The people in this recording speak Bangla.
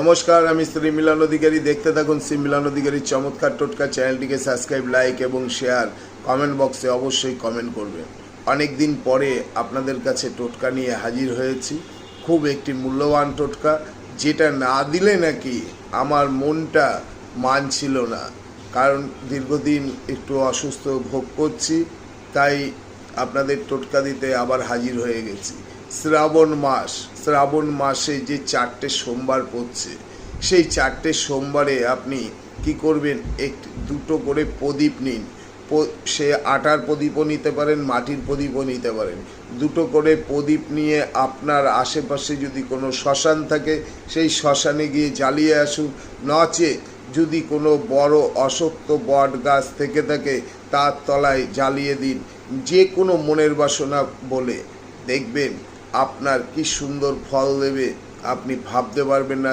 নমস্কার, আমি শ্রী মিলন অধিকারী। দেখতে থাকুন শ্রী মিলন অধিকারীর চমৎকার টোটকা। চ্যানেলটিকে সাবস্ক্রাইব, লাইক এবং শেয়ার। কমেন্ট বক্সে অবশ্যই কমেন্ট করবেন। অনেক দিন পরে আপনাদের কাছে টোটকা নিয়ে হাজির হয়েছি। খুব একটি মূল্যবান টোটকা, যেটা না দিলে নাকি আমার মনটা মানছিল না, কারণ দীর্ঘদিন একটু অসুস্থ ভোগ করছি, তাই আপনাদের টোটকা দিতে আবার হাজির হয়ে গেছি। শ্রাবণ মাসে যে 4টে সোমবার পড়ছে, সেই 4টে সোমবারে আপনি কি করবেন, দুটো করে প্রদীপ নিন। সে আটার প্রদীপও নিতে পারেন, মাটির প্রদীপও নিতে পারেন। দুটো করে প্রদীপ নিয়ে আপনার আশেপাশে যদি কোনো শ্মশান থাকে, সেই শ্মশানে গিয়ে জ্বালিয়ে আসুন। নচেত যদি কোনো বড় অশ্বত্থ বট গাছ থেকে থাকে, তার তলায় জ্বালিয়ে দিন, যে কোনো মনের বাসনা বলে। দেখবেন আপনার কি সুন্দর ফল দেবে, আপনি ভাবতে পারবেন না।